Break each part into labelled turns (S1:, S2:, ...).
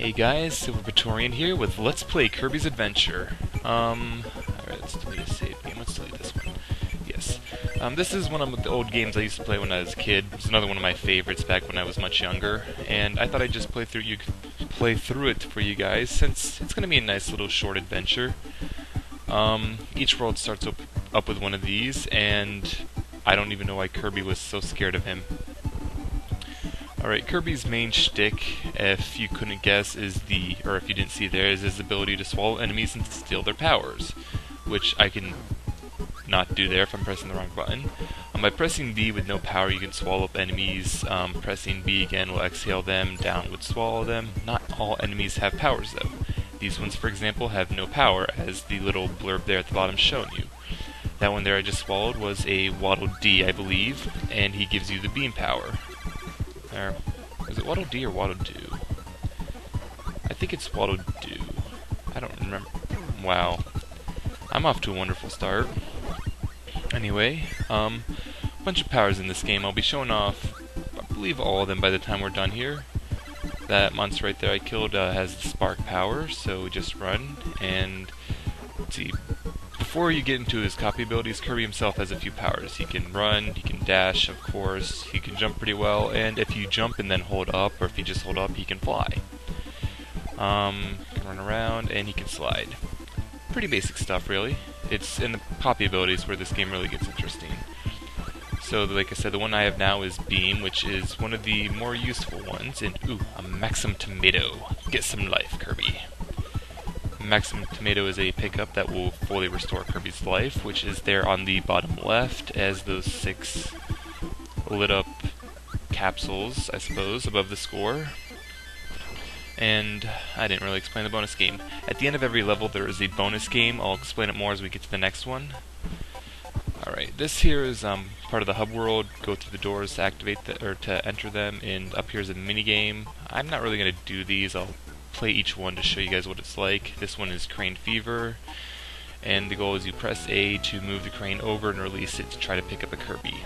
S1: Hey guys, Silverbatorian here with Let's Play Kirby's Adventure. Alright, let's delete a save game. Let's delete this one. Yes. This is one of the old games I used to play when I was a kid. It's another one of my favorites back when I was much younger. And I thought I'd just play through it for you guys, since it's going to be a nice little short adventure. Each world starts up with one of these, and I don't even know why Kirby was so scared of him. Alright, Kirby's main shtick, if you couldn't guess, or if you didn't see there, is his ability to swallow enemies and steal their powers, which I can not do there if I'm pressing the wrong button. By pressing B with no power, you can swallow up enemies. Pressing B again will exhale them, down would swallow them. Not all enemies have powers though. These ones, for example, have no power, as the little blurb there at the bottom showing you. That one there I just swallowed was a Waddle D, I believe, and he gives you the beam power. Is it Waddle D or Waddle Do? I think it's Waddle Do. I don't remember. Wow. I'm off to a wonderful start. Anyway, bunch of powers in this game. I'll be showing off, I believe, all of them by the time we're done here. That monster right there I killed has the spark power, so just run, and let's see. Before you get into his copy abilities, Kirby himself has a few powers. He can run, he can dash, of course, he can jump pretty well, and if you jump and then hold up, or if you just hold up, he can fly. He can run around, and he can slide. Pretty basic stuff, really. It's in the copy abilities where this game really gets interesting. So, like I said, the one I have now is Beam, which is one of the more useful ones, and ooh, a Maximum Tomato. Get some life, Kirby. Maximum Tomato is a pickup that will fully restore Kirby's life, which is there on the bottom left as those 6 lit up capsules, I suppose, above the score. And I didn't really explain the bonus game. At the end of every level there is a bonus game. I'll explain it more as we get to the next one. Alright, this here is part of the hub world. Go through the doors to activate to enter them, and up here is a mini game. I'm not really going to do these. I'll play each one to show you guys what it's like. This one is Crane Fever, and the goal is you press A to move the crane over and release it to try to pick up a Kirby.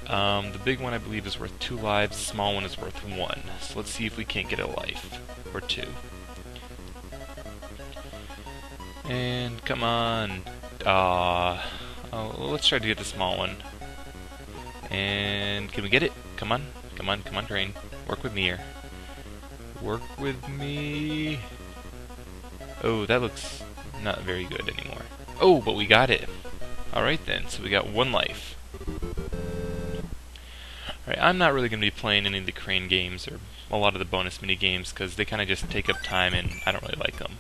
S1: The big one I believe is worth 2 lives, the small one is worth 1. So let's see if we can't get a life, or 2. And come on. Let's try to get the small one. And can we get it? Come on, come on, come on, crane. Work with me here. Work with me. Oh, that looks not very good anymore. Oh, but we got it. Alright then, so we got 1 life. Alright, I'm not really going to be playing any of the crane games or a lot of the bonus mini games because they kind of just take up time and I don't really like them.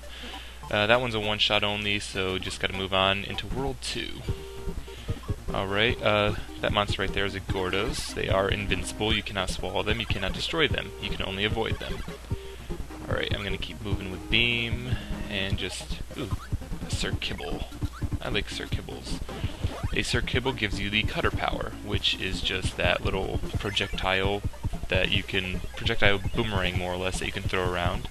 S1: That one's a one-shot only, so just got to move on into World 2. Alright, that monster right there is a Gordos. They are invincible. You cannot swallow them. You cannot destroy them. You can only avoid them. Alright, I'm going to keep moving with Beam and just... Ooh, Sir Kibble. I like Sir Kibbles. A Sir Kibble gives you the cutter power, which is just that little projectile that you can... projectile boomerang, more or less, that you can throw around.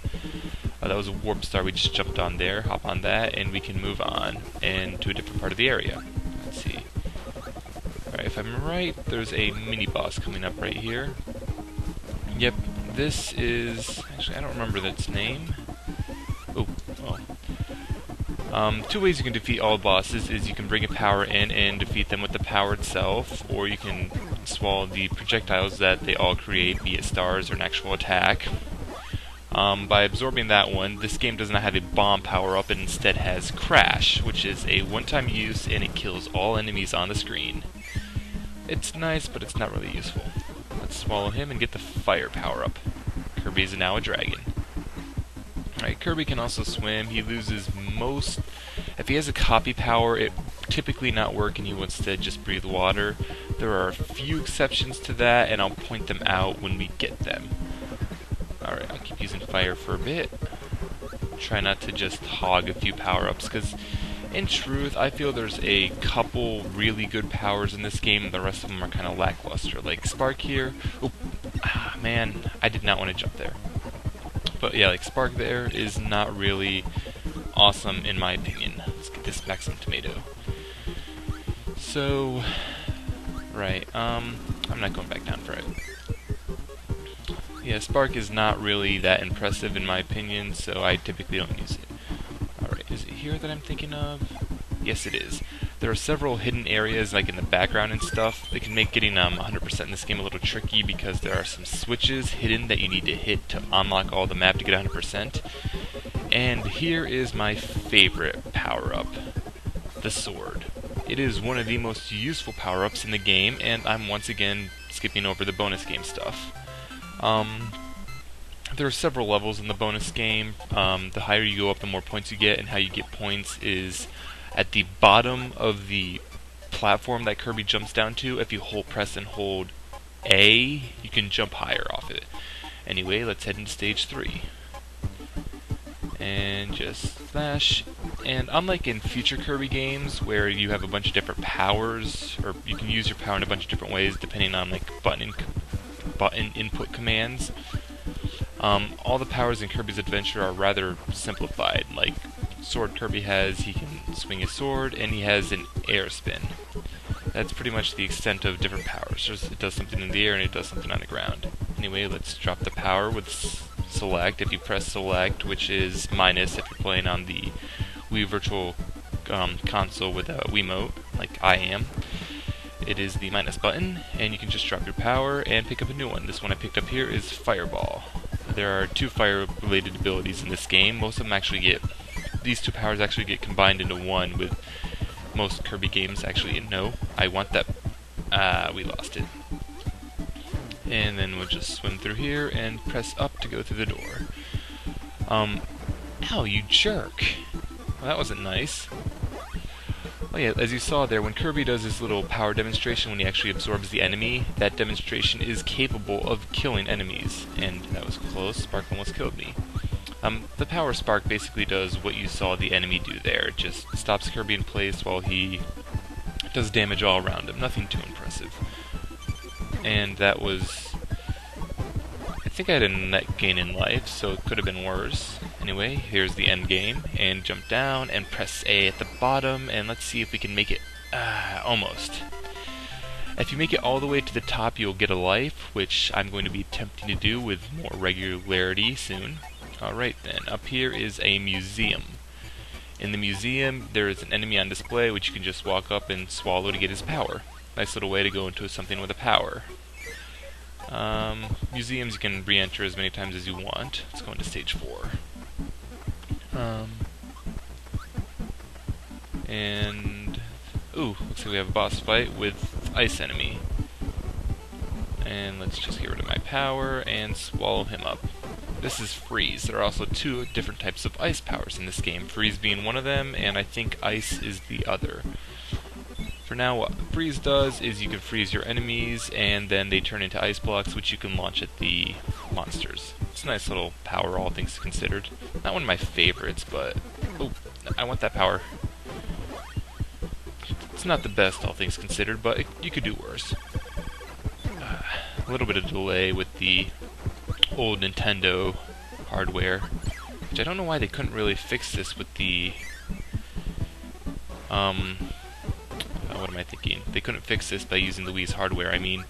S1: That was a warp star we just jumped on there. Hop on that, and we can move on and to a different part of the area. Let's see. Alright, if I'm right, there's a mini-boss coming up right here. Yep, this is... Actually, I don't remember its name. Oh, well. 2 ways you can defeat all bosses is you can bring a power in and defeat them with the power itself, or you can swallow the projectiles that they all create, be it stars or an actual attack. By absorbing that one, this game does not have a bomb power-up, and instead has Crash, which is a one-time use, and it kills all enemies on the screen. It's nice, but it's not really useful. Let's swallow him and get the fire power-up. Kirby is now a dragon. Alright, Kirby can also swim. He loses most... If he has a copy power, it typically not work, and he will instead just breathe water. There are a few exceptions to that, and I'll point them out when we get them. Alright, I'll keep using fire for a bit. Try not to just hog a few power-ups, because in truth, I feel there's a couple really good powers in this game, and the rest of them are kind of lackluster. Like Spark here. Oh, man, I did not want to jump there. But yeah, like Spark there is not really awesome in my opinion. Let's get this Maximum Tomato. So, right, I'm not going back down for it. Yeah, Spark is not really that impressive in my opinion, so I typically don't use it. Alright, is it here that I'm thinking of? Yes, it is. There are several hidden areas, like in the background and stuff, that can make getting 100% in this game a little tricky because there are some switches hidden that you need to hit to unlock all the map to get 100%. And here is my favorite power-up, the sword. It is one of the most useful power-ups in the game, and I'm once again skipping over the bonus game stuff. There are several levels in the bonus game. The higher you go up, the more points you get, and how you get points is at the bottom of the platform that Kirby jumps down to. If you press and hold A, you can jump higher off it. Anyway, let's head into stage 3. And just slash. And unlike in future Kirby games, where you have a bunch of different powers, or you can use your power in a bunch of different ways depending on like button input commands, all the powers in Kirby's Adventure are rather simplified. Like sword Kirby has, he can swing his sword, and he has an air spin. That's pretty much the extent of different powers. It does something in the air and it does something on the ground. Anyway, let's drop the power with select. If you press select, which is minus if you're playing on the Wii Virtual Console with a Wiimote, like I am, it is the minus button, and you can just drop your power and pick up a new one. This one I picked up here is Fireball. There are 2 fire-related abilities in this game. Most of them these 2 powers actually get combined into one, with most Kirby games actually. No, I want that. We lost it. And then we'll just swim through here and press up to go through the door. Ow, you jerk. Well, that wasn't nice. Oh yeah, as you saw there, when Kirby does his little power demonstration, when he actually absorbs the enemy, that demonstration is capable of killing enemies. And that was close. Spark almost killed me. The Power Spark basically does what you saw the enemy do there. It just stops Kirby in place while he does damage all around him. Nothing too impressive. And that was... I think I had a net gain in life, so it could have been worse. Anyway, here's the end game, and jump down and press A at the bottom, and let's see if we can make it, almost. If you make it all the way to the top, you'll get a life, which I'm going to be attempting to do with more regularity soon. Alright then, up here is a museum. In the museum, there is an enemy on display, which you can just walk up and swallow to get his power. Nice little way to go into something with a power. Museums you can re-enter as many times as you want. Let's go into stage 4. And ooh, looks like we have a boss fight with ice enemy. And let's just get rid of my power and swallow him up. This is Freeze. There are also 2 different types of ice powers in this game, Freeze being one of them, and I think Ice is the other. For now, what Freeze does is you can freeze your enemies, and then they turn into ice blocks, which you can launch at the monsters. It's a nice little power, all things considered. Not one of my favorites, but... oh, I want that power. It's not the best, all things considered, but you could do worse. A little bit of delay with the old Nintendo hardware, which I don't know why they couldn't really fix this with the... what am I thinking? They couldn't fix this by using the Wii's hardware, I mean...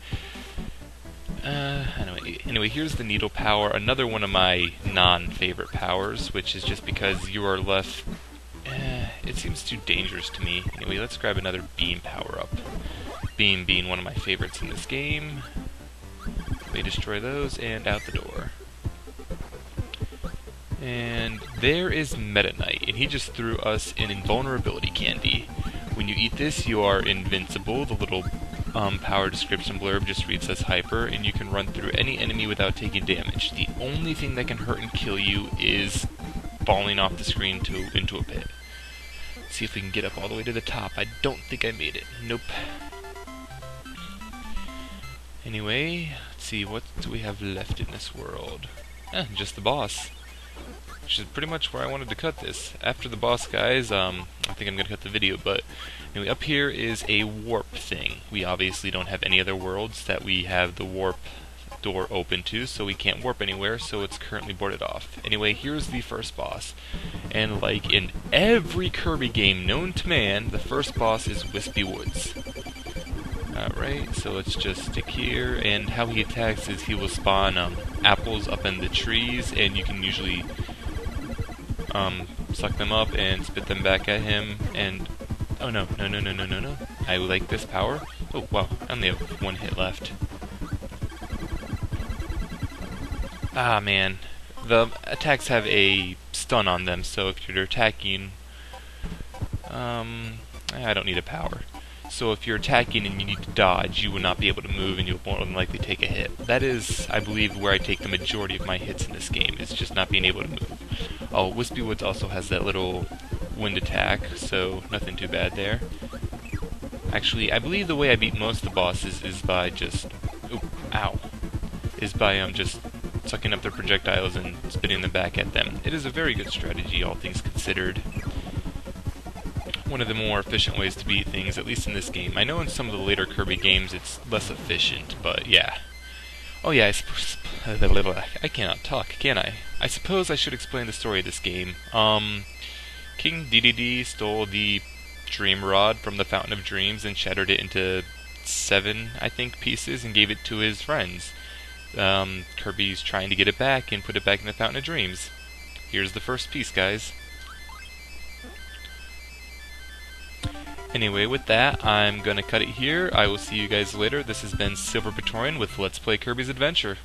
S1: Anyway, here's the needle power, another one of my non-favorite powers, which is just because you are left... it seems too dangerous to me. Anyway, let's grab another beam power-up. Beam being one of my favorites in this game. We destroy those, and out the door. And there is Meta Knight, and he just threw us an invulnerability candy. When you eat this, you are invincible. The little power description blurb just reads as hyper, and you can run through any enemy without taking damage. The only thing that can hurt and kill you is falling off the screen into a pit. Let's see if we can get up all the way to the top. I don't think I made it. Nope. Anyway, let's see, what do we have left in this world? Just the boss. Which is pretty much where I wanted to cut this. After the boss, guys, I think I'm going to cut the video, but anyway, up here is a warp thing. We obviously don't have any other worlds that we have the warp door open to, so we can't warp anywhere, so it's currently boarded off. Anyway, here's the first boss. And like in every Kirby game known to man, the first boss is Wispy Woods. Alright, so let's just stick here, and how he attacks is he will spawn apples up in the trees, and you can usually suck them up and spit them back at him, and oh no, no, no, no, no, no, no. I like this power. Oh wow, I only have one hit left. Ah man, the attacks have a stun on them, so if you're attacking, I don't need a power. So if you're attacking and you need to dodge, you will not be able to move and you'll more than likely take a hit. That is, I believe, where I take the majority of my hits in this game, is just not being able to move. Oh, Wispy Woods also has that little wind attack, so nothing too bad there. Actually, I believe the way I beat most of the bosses is by just... Ooh, ow. Is by just sucking up their projectiles and spitting them back at them. It is a very good strategy, all things considered. One of the more efficient ways to beat things, at least in this game. I know in some of the later Kirby games it's less efficient, but yeah. Oh yeah, I suppose... I cannot talk, can I? I suppose I should explain the story of this game. King Dedede stole the Dream Rod from the Fountain of Dreams and shattered it into 7, I think, pieces and gave it to his friends. Kirby's trying to get it back and put it back in the Fountain of Dreams. Here's the first piece, guys. Anyway, with that, I'm gonna cut it here. I will see you guys later. This has been Silver Praetorian with Let's Play Kirby's Adventure.